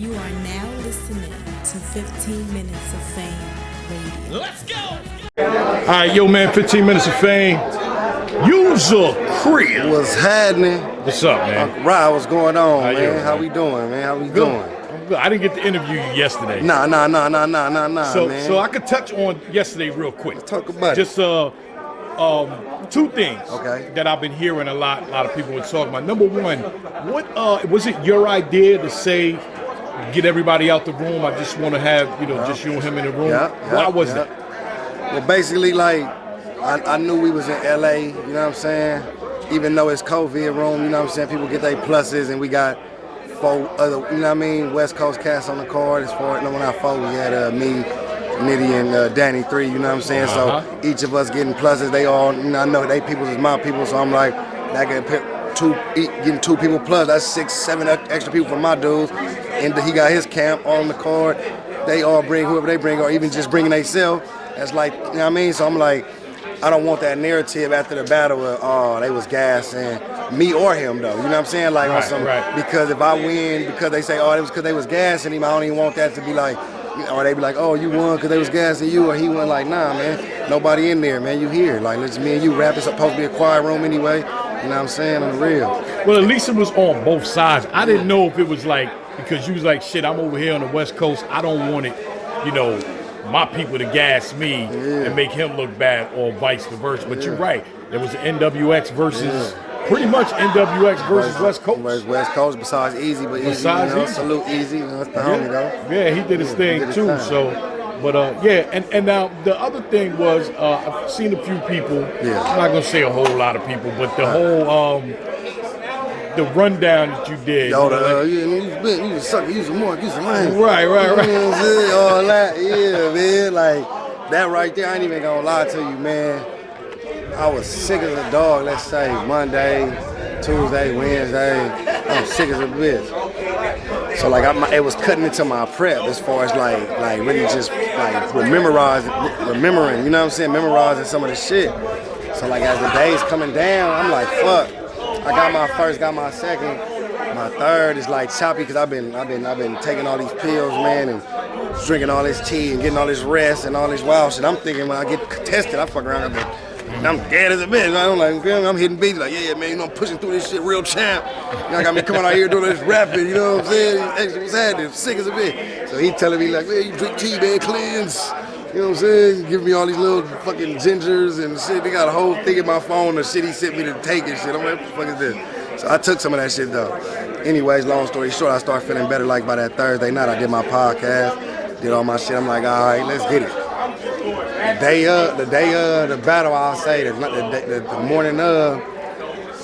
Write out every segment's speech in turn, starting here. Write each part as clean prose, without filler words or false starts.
You are now listening to 15 Minutes of Fame Radio. Let's go! All right, yo, man, 15 Minutes of Fame. User Crib. What's happening? What's up, man? Rod, what's going on, How you, man? man? How we doing, man? How we Good. doing? I'm good. I didn't get to interview you yesterday. Nah, man. So I could touch on yesterday real quick. Let's talk about Just two things Okay. that I've been hearing a lot of people were talking about. Number one, what was it your idea to say, get everybody out the room? I just want to have, just you and him in the room. Why was that? Well, basically, like, I knew we was in LA, you know what I'm saying? Even though it's COVID room, you know what I'm saying? People get their pluses, and we got four other, you know what I mean, West Coast cats on the card. As far as, no, not four, we had me, Nitty, and Danny 3, you know what I'm saying? So each of us getting pluses, they all, I know they people is my people, so I'm like, I can pick getting two people plus, that's 6, 7 extra people from my dudes. And he got his camp on the card. They all bring whoever they bring, or even just bringing themselves. That's like, you know what I mean? So I'm like, I don't want that narrative after the battle of, oh, they was gassing me or him, though. You know what I'm saying? Like, right. Because if I win, because they say, oh, it was because they was gassing him, I don't even want that to be like, or they be like, oh, you won because they was gassing you, or he won. Like, nah, man, nobody in there, man. You here. Like, let's me and you rap. It's supposed to be a quiet room anyway. You know what I'm saying? On the real. Well, at least it was on both sides. I didn't know if it was like, because you was like, shit, I'm over here on the West Coast. I don't want it, my people to gas me and make him look bad, or vice versa. But you're right. There was an NWX versus pretty much NWX versus West Coast. West Coast, besides Easy, but Easy, salute Easy. That's the homie, though. Yeah, he did his thing too. So, but and now the other thing was, I've seen a few people. Yeah. I'm not gonna say a whole lot of people, but the whole the rundown that you did. Yo, you was sucking, you was a mark, you was a lame. Right. You know what I'm saying? All that, yeah, man. Like, that right there, I ain't even gonna lie to you, man. I was sick as a dog, let's say, Monday, Tuesday, Wednesday. I was sick as a bitch. So, like, it was cutting into my prep as far as, like really just, like, remembering, you know what I'm saying? Memorizing some of the shit. So, like, as the days coming down, I'm like, fuck. I got my first, got my second. My third is like choppy because I've been taking all these pills, man, and drinking all this tea and getting all this rest and all this wild shit. I'm thinking when I get tested, I fuck around. I'm dead as a bitch. I'm hitting beats like, yeah, man, I'm pushing through this shit real champ. Y'all got me coming out here doing this rapping, you know what I'm saying? Extra was happening, sick as a bitch. So he telling me like, man, you drink tea, man, cleanse. You know what I'm saying? Giving me all these little fucking gingers and shit. They got a whole thing in my phone, the shit he sent me to take and shit. I'm like, what the fuck is this? So I took some of that shit though. Anyways, long story short, I started feeling better like by that Thursday night. I did my podcast, did all my shit. I'm like, all right, let's get it. The day of the battle, I'll say, the morning of,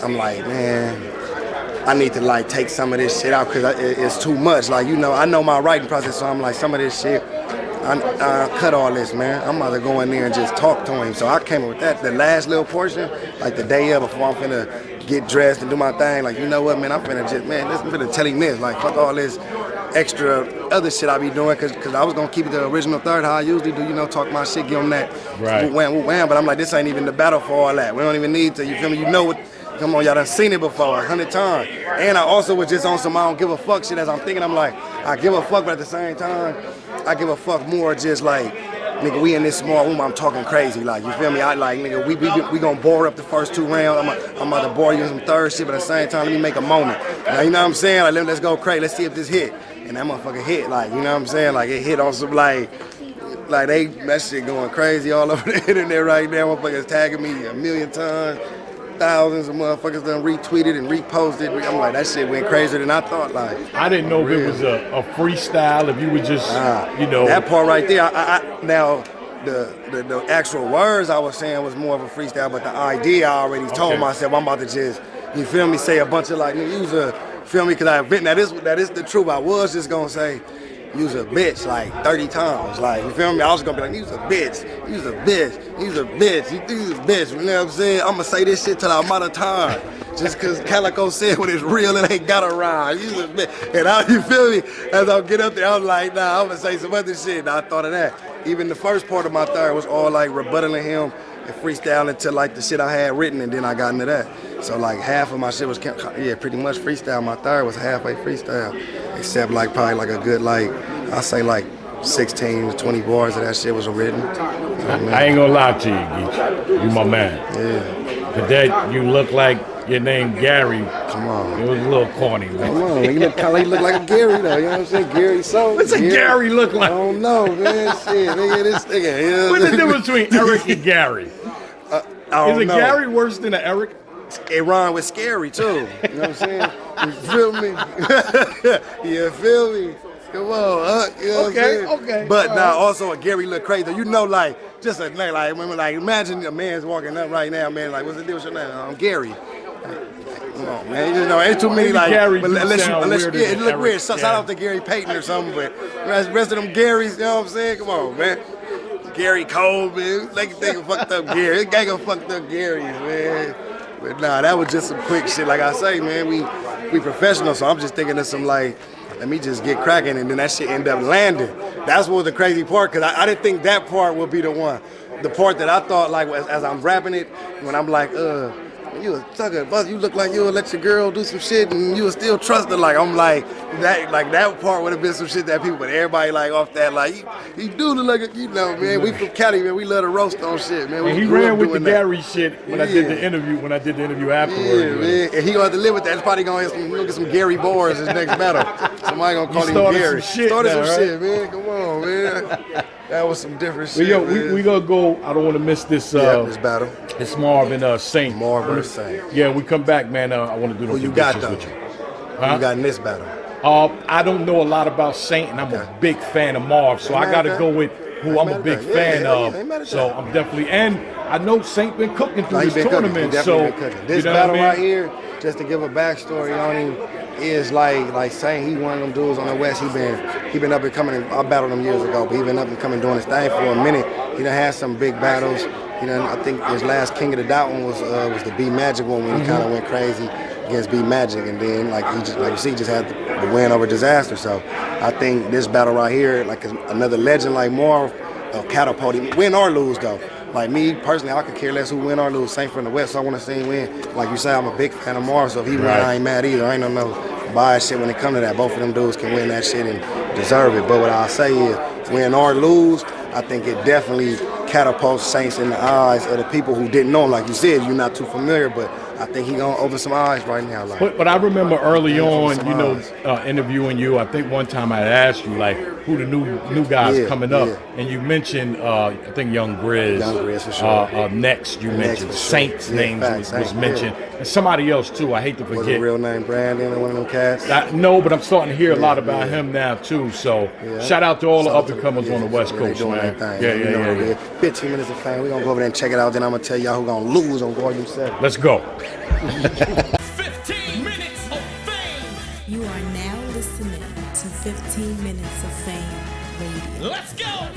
I'm like, man, I need to like take some of this shit out because it's too much. Like, I know my writing process, so I'm like, some of this shit, I cut all this, man. I'm about to go in there and just talk to him. So I came up with that, the last little portion, like the day of before I'm finna get dressed and do my thing. Like, you know what, man, I'm finna tell him this. Like, fuck all this extra other shit I be doing, cause I was gonna keep it the original third, how I usually do, talk my shit, give them that wham, but I'm like, this ain't even the battle for all that. We don't even need to, you feel me? You know what? Come on, y'all done seen it before 100 times. And I also was just on some I don't give a fuck shit as I'm thinking. I'm like, I give a fuck, but at the same time, I give a fuck more just like, nigga, we in this small room, I'm talking crazy. Like, you feel me? I like, nigga, we gonna bore up the first 2 rounds. I'm about to bore you in some third shit, but at the same time, let me make a moment. Now, you know what I'm saying? Like, let's go crazy. Let's see if this hit. And that motherfucker hit, like, you know what I'm saying? Like, it hit on some, like that shit going crazy all over the internet right now. Motherfuckers tagging me a million times. Thousands of motherfuckers done retweeted and reposted. I'm like, that shit went crazier than I thought. Like, I didn't know if it was a freestyle, if you would just, That part right there, now, the actual words I was saying was more of a freestyle, but the idea I already told myself, I'm about to just, you feel me, say a bunch of like, nigga, feel me, because I've been, that is the truth. I was just gonna say, you's a bitch like 30 times. Like, you feel me? I was gonna be like, you's a bitch, you's a bitch, you's a bitch, you's a bitch. You know what I'm saying? I'm gonna say this shit till I'm out of time. Just cause Calico said when it's real, it ain't got a rhyme. You's a bitch. And you feel me? As I get up there, I was like, nah, I'm gonna say some other shit. And I thought of that. Even the first part of my third was all like rebuttaling him and freestyling to like the shit I had written, and then I got into that. So like half of my shit was pretty much freestyle. My third was halfway freestyle, except like probably like a good like I say like 16 to 20 bars of that shit was written. I ain't gonna lie to you, Geechi. You my man. Yeah. But that you look like your name Gary. Come on. It was a little corny, man. Come on, he look like a Gary though. You know what I'm saying? Gary so. What's a Gary look like? I don't know, man. Shit, nigga, this nigga. You know What's the difference between Eric and Gary? Is a Gary worse than an Eric? It rhyme with scary too. You know what I'm saying? You feel me? You feel me? Come on, you know what I'm saying? Okay. But now also a Gary look crazy. You know, like just a name, like imagine a man's walking up right now, man. Like, what's the deal with your name? I'm Gary. Come on, man. You know, ain't too many like. Gary but unless you, it look Eric, weird. Shout out to Gary Payton or something, but the rest of them Garys, you know what I'm saying? Come on, man. Gary Cole, man. They can fucked up Gary. This gang of fucked up Garys, man. But nah, that was just some quick shit. Like I say, man, we professional, so I'm just thinking of some like, let me just get cracking, and then that shit end up landing. That's what was the crazy part, because I didn't think that part would be the one. The part that I thought, like, as I'm rapping it, when I'm like, you a sucker, but you look like you would let your girl do some shit and you would still trust her. Like, I'm like that part would have been some shit that people, but everybody like off that, like, he do look like a, you know, man, we from Cali, man, we love to roast on shit, man. And he ran with the Gary shit when I did the interview afterwards. Yeah, man, and he gonna have to live with that. It's probably gonna get some Gary bars his next battle. Somebody gonna call him Gary. Started some shit, man. Come on, man. That was some different shit. We gonna go. I don't want to miss this. This battle. It's Marvin Saint. Marvin Saint. Yeah, we come back, man. I want to do the you got though? with you. Who you got in this battle? I don't know a lot about Saint, and I'm a big fan of Marv, so I got to go with who I'm a big fan of. So I'm definitely, and I know Saint been cooking through this tournament. This battle right here, just to give a backstory on him, is like saying he one of them dudes on the West. He been up and coming. I battled him years ago, but he been up and coming doing his thing for a minute. He done had some big battles. He done, I think his last King of the Dot one was the B Magic one when he kind of went crazy against B Magic, and then like you see, just had the win over Disaster. So I think this battle right here, like another legend like Marv, catapult him, win or lose though. Like me personally, I could care less who win or lose. Saint from the West, so I want to see him win. Like you say, I'm a big fan of Marv, so if he win, I ain't mad either. I ain't no bias shit when it come to that. Both of them dudes can win that shit and deserve it. But what I'll say is, win or lose, I think it definitely catapults Saints in the eyes of the people who didn't know him. Like you said, you're not too familiar, but I think he gonna open some eyes right now. Like, but I remember early on, you know, interviewing you. I think one time I asked you like who the new guys coming up, and you mentioned I think Young Grizz for sure. Next you mentioned Saint's name was mentioned, and somebody else too. I hate to forget. Was his real name Brandon or one of them cats? No, but I'm starting to hear a lot about him now too. So shout out to all the up and comers on the West Coast, man. Yeah. 15 minutes of fame. We're gonna go over there and check it out. Then I'm gonna tell y'all who gonna lose on Volume 7. Let's go. 15 minutes of fame. You are now listening to 15 Minutes of Fame Radio. Let's go.